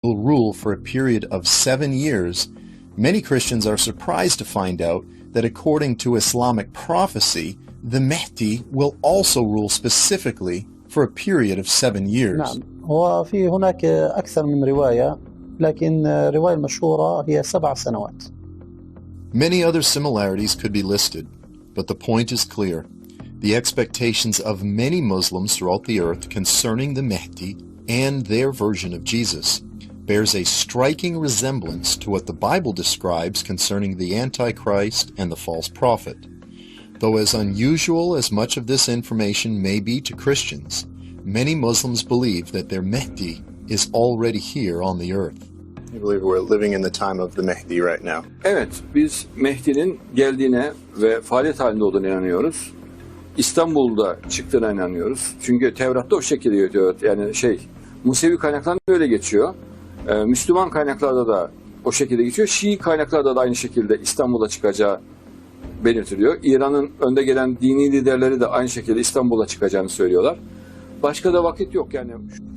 will rule for a period of 7 years, many Christians are surprised to find out that according to Islamic prophecy, the Mahdi will also rule specifically for a period of 7 years. نعم، وفي هناك أكثر من رواية، لكن الرواية المشهورة هي 7 سنوات. Many other similarities could be listed, but the point is clear. The expectations of many Muslims throughout the earth concerning the Mahdi and their version of Jesus bears a striking resemblance to what the Bible describes concerning the Antichrist and the false prophet. Though as unusual as much of this information may be to Christians, many Muslims believe that their Mahdi is already here on the earth. You believe we're living in the time of the Mahdi right now? Evet, biz Mehdi'nin geldiğine ve faaliyet halinde olduğuna inanıyoruz. İstanbul'da çıktığına inanıyoruz. Çünkü Tevrat'ta o şekilde geçiyor. Yani Musevi kaynaklarda öyle geçiyor. Müslüman kaynaklarda da o şekilde geçiyor. Şii kaynaklarda da aynı şekilde İstanbul'a çıkacağı belirtiliyor. İran'ın önde gelen dini liderleri de aynı şekilde İstanbul'a çıkacağını söylüyorlar. Başka da vakit yok yani.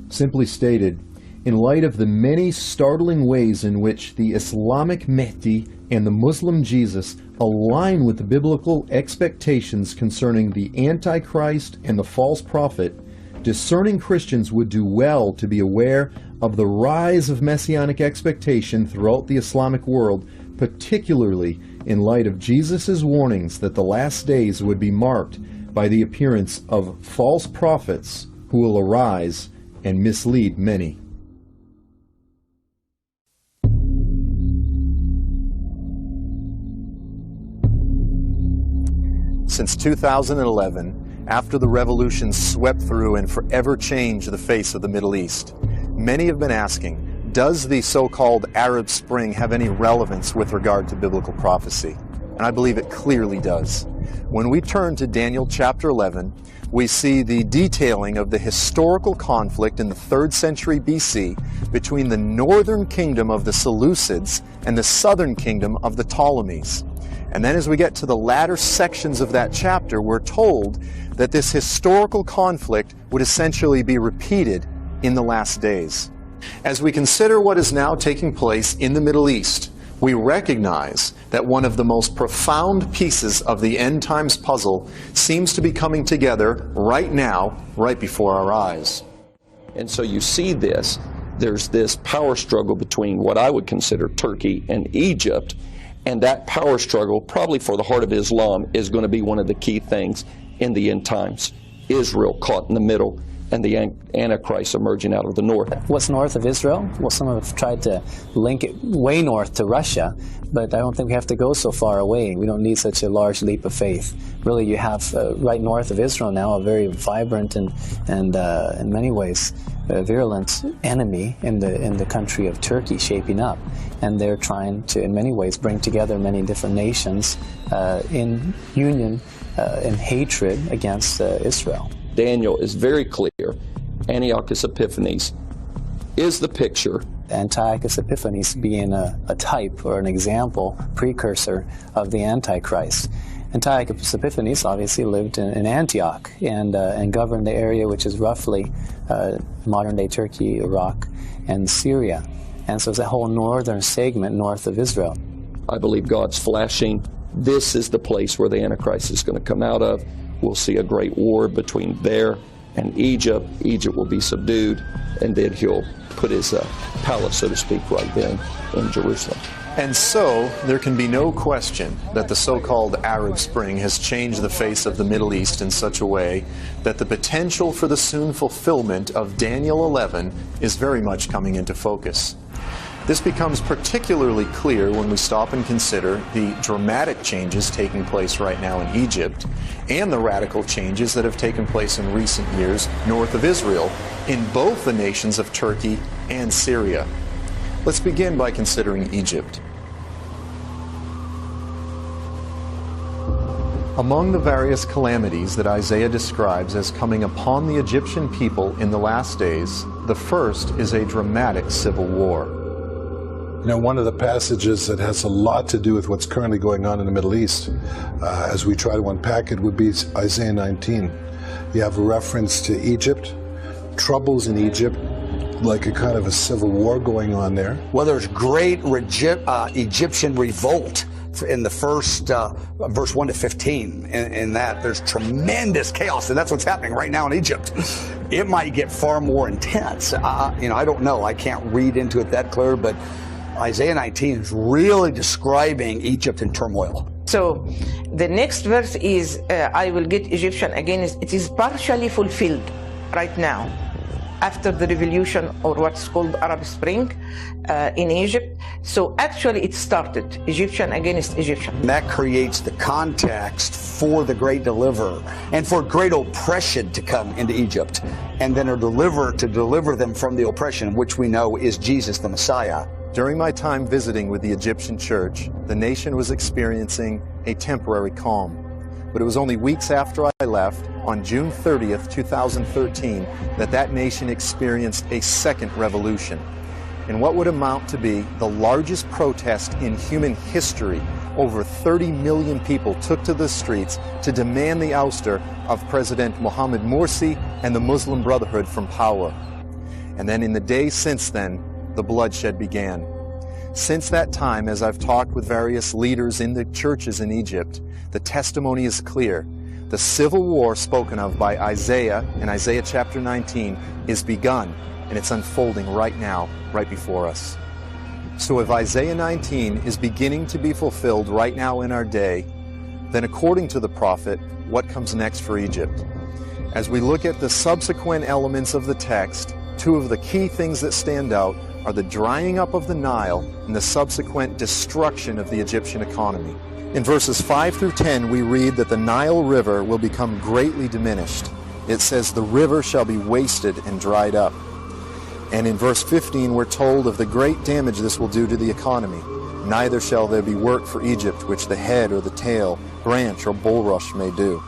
Simply stated, in light of the many startling ways in which the Islamic Mahdi and the Muslim Jesus align with the biblical expectations concerning the Antichrist and the false prophet, discerning Christians would do well to be aware of the rise of messianic expectation throughout the Islamic world, particularly in light of Jesus' warnings that the last days would be marked by the appearance of false prophets who will arise and mislead many. Since 2011, after the revolution swept through and forever changed the face of the Middle East, many have been asking, does the so-called Arab Spring have any relevance with regard to biblical prophecy? And I believe it clearly does. When we turn to Daniel chapter 11, we see the detailing of the historical conflict in the 3rd century BC between the northern kingdom of the Seleucids and the southern kingdom of the Ptolemies. And then as we get to the latter sections of that chapter, we're told that this historical conflict would essentially be repeated in the last days. As we consider what is now taking place in the Middle East, we recognize that one of the most profound pieces of the end times puzzle seems to be coming together right now, right before our eyes. And so you see this, there's this power struggle between what I would consider Turkey and Egypt, and that power struggle, probably for the heart of Islam, is going to be one of the key things in the end times. Israel caught in the middle, and the Antichrist emerging out of the north. What's north of Israel? Well, some have tried to link it way north to Russia, but I don't think we have to go so far away. We don't need such a large leap of faith. Really, you have right north of Israel now a very vibrant and in many ways virulent enemy in the country of Turkey shaping up, and they're trying to, in many ways, bring together many different nations in union and hatred against Israel. Daniel is very clear. Antiochus Epiphanes is the picture. Antiochus Epiphanes being a type or an example, precursor of the Antichrist. Antiochus Epiphanes obviously lived in Antioch and governed the area which is roughly modern-day Turkey, Iraq, and Syria. And so it's that whole northern segment north of Israel. I believe God's flashing. This is the place where the Antichrist is going to come out of. We'll see a great war between there and Egypt. Egypt will be subdued, and then he'll put his palace, so to speak, right then in Jerusalem. And so, there can be no question that the so-called Arab Spring has changed the face of the Middle East in such a way that the potential for the soon fulfillment of Daniel 11 is very much coming into focus. This becomes particularly clear when we stop and consider the dramatic changes taking place right now in Egypt and the radical changes that have taken place in recent years north of Israel in both the nations of Turkey and Syria. Let's begin by considering Egypt. Among the various calamities that Isaiah describes as coming upon the Egyptian people in the last days, the first is a dramatic civil war. You know, one of the passages that has a lot to do with what's currently going on in the Middle East, as we try to unpack it, would be Isaiah 19. You have a reference to Egypt, troubles in Egypt, like a kind of a civil war going on there. Well, there's great Egyptian revolt in the first verse 1 to 15. In that, there's tremendous chaos, and that's what's happening right now in Egypt. It might get far more intense. I don't know. I can't read into it that clear, but Isaiah 19 is really describing Egypt in turmoil. So the next verse is, I will get Egyptian again. It is partially fulfilled right now, after the revolution, or what's called Arab Spring in Egypt. So actually it started, Egyptian against Egyptian. And that creates the context for the great deliverer and for great oppression to come into Egypt, and then a deliverer to deliver them from the oppression, which we know is Jesus the Messiah. During my time visiting with the Egyptian church, the nation was experiencing a temporary calm. But it was only weeks after I left, on June 30th, 2013, that nation experienced a second revolution. In what would amount to be the largest protest in human history, over 30 million people took to the streets to demand the ouster of President Mohamed Morsi and the Muslim Brotherhood from power. And then in the days since then, the bloodshed began. Since that time, as I've talked with various leaders in the churches in Egypt, the testimony is clear. The civil war spoken of by Isaiah in Isaiah chapter 19 is begun, and it's unfolding right now, right before us. So if Isaiah 19 is beginning to be fulfilled right now in our day, then according to the prophet, what comes next for Egypt? As we look at the subsequent elements of the text, two of the key things that stand out are the drying up of the Nile and the subsequent destruction of the Egyptian economy. In verses 5 through 10, we read that the Nile River will become greatly diminished. It says the river shall be wasted and dried up. And in verse 15, we're told of the great damage this will do to the economy. Neither shall there be work for Egypt, which the head or the tail, branch or bulrush may do.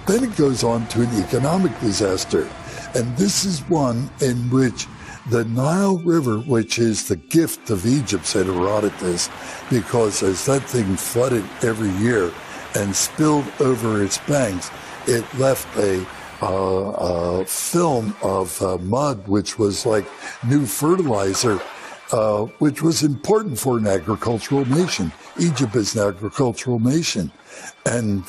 Then it goes on to an economic disaster. And this is one in which the Nile River, which is the gift of Egypt, said Herodotus, because as that thing flooded every year and spilled over its banks, it left a film of mud, which was like new fertilizer, which was important for an agricultural nation. Egypt is an agricultural nation. And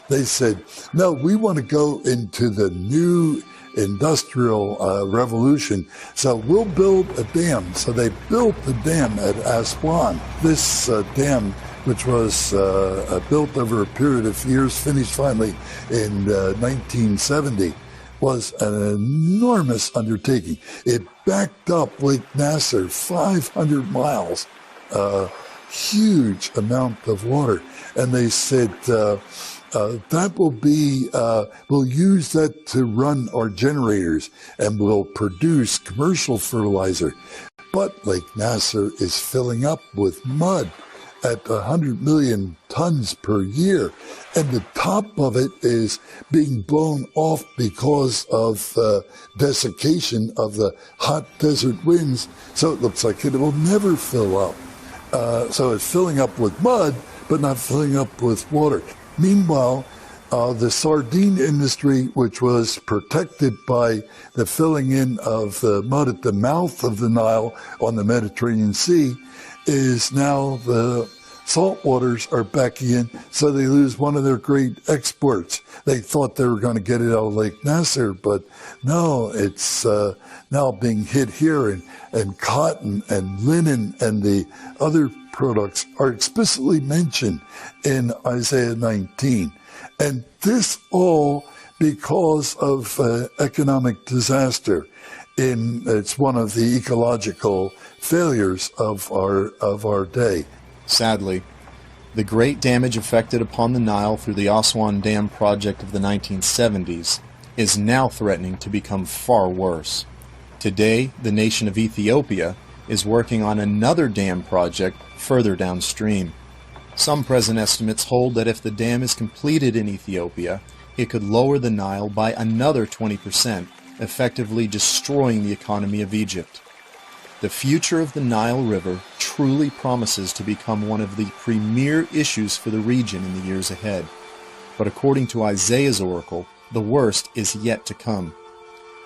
they said, no, we want to go into the new industrial revolution, so we'll build a dam. So they built the dam at Aswan. This dam, which was built over a period of years, finished finally in 1970, was an enormous undertaking. It backed up Lake Nasser 500 miles, huge amount of water. And they said, that will be, we'll use that to run our generators and we'll produce commercial fertilizer. But Lake Nasser is filling up with mud at 100 million tons per year. And the top of it is being blown off because of desiccation of the hot desert winds. So it looks like it will never fill up. So it's filling up with mud, but not filling up with water. Meanwhile, the sardine industry, which was protected by the filling in of the mud at the mouth of the Nile on the Mediterranean Sea, is now the salt waters are backing in, so they lose one of their great exports. They thought they were going to get it out of Lake Nasser, but no, it's now being hit here, and cotton and linen and the other products are explicitly mentioned in Isaiah 19. And this all because of economic disaster. It's one of the ecological failures of our day. Sadly, the great damage affected upon the Nile through the Aswan Dam project of the 1970s is now threatening to become far worse. Today, the nation of Ethiopia is working on another dam project further downstream. Some present estimates hold that if the dam is completed in Ethiopia, it could lower the Nile by another 20%, effectively destroying the economy of Egypt. The future of the Nile River truly promises to become one of the premier issues for the region in the years ahead. but according to Isaiah's oracle, the worst is yet to come.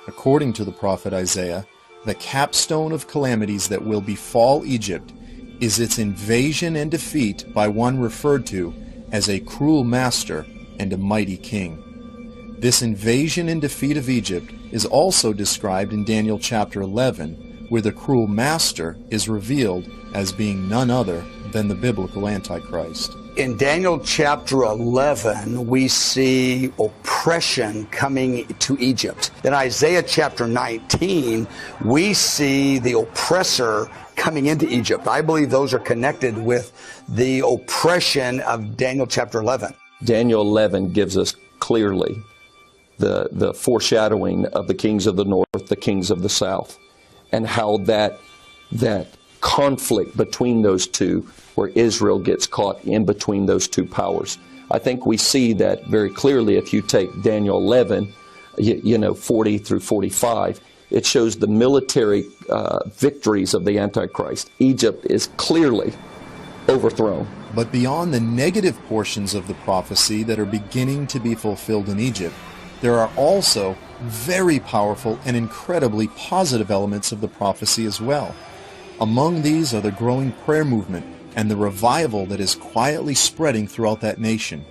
According to the prophet Isaiah, the capstone of calamities that will befall Egypt is its invasion and defeat by one referred to as a cruel master and a mighty king. This invasion and defeat of Egypt is also described in Daniel chapter 11, where the cruel master is revealed as being none other than the biblical Antichrist. In Daniel chapter 11, we see oppression coming to Egypt. In Isaiah chapter 19, we see the oppressor coming into Egypt. I believe those are connected with the oppression of Daniel chapter 11. Daniel 11 gives us clearly the foreshadowing of the kings of the north, the kings of the south, and how that conflict between those two, where Israel gets caught in between those two powers. I think we see that very clearly if you take Daniel 11, 40 through 45. It shows the military victories of the Antichrist. Egypt is clearly overthrown. But beyond the negative portions of the prophecy that are beginning to be fulfilled in Egypt, there are also very powerful and incredibly positive elements of the prophecy as well. Among these are the growing prayer movement and the revival that is quietly spreading throughout that nation.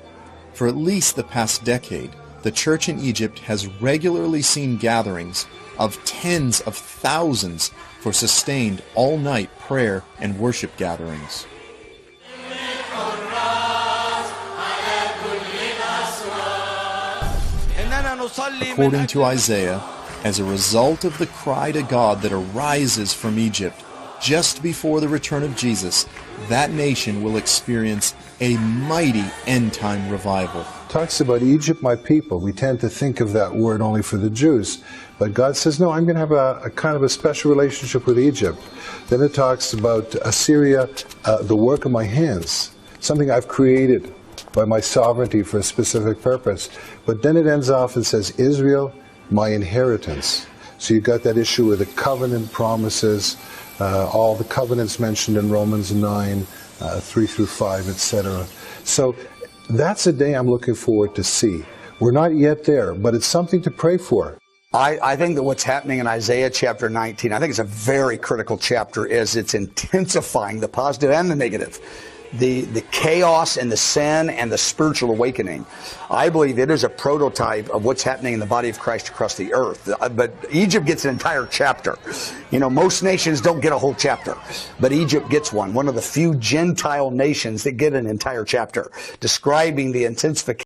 For at least the past decade, the church in Egypt has regularly seen gatherings of tens of thousands for sustained all-night prayer and worship gatherings. According to Isaiah, as a result of the cry to God that arises from Egypt just before the return of Jesus, that nation will experience a mighty end-time revival. Talks about Egypt, my people. We tend to think of that word only for the Jews. But God says, no, I'm going to have a kind of a special relationship with Egypt. Then it talks about Assyria, the work of my hands, something I've created by my sovereignty for a specific purpose. But then it ends off and says, Israel, my inheritance. So you've got that issue with the covenant promises, all the covenants mentioned in Romans 9, 3 through 5, etc. So that's a day I'm looking forward to see. We're not yet there, but it's something to pray for. I think that what's happening in Isaiah chapter 19, I think it's a very critical chapter, is it's intensifying the positive and the negative. The chaos and the sin and the spiritual awakening. I believe it is a prototype of what's happening in the body of Christ across the earth. But Egypt gets an entire chapter. You know, most nations don't get a whole chapter, but Egypt gets one of the few Gentile nations that get an entire chapter describing the intensification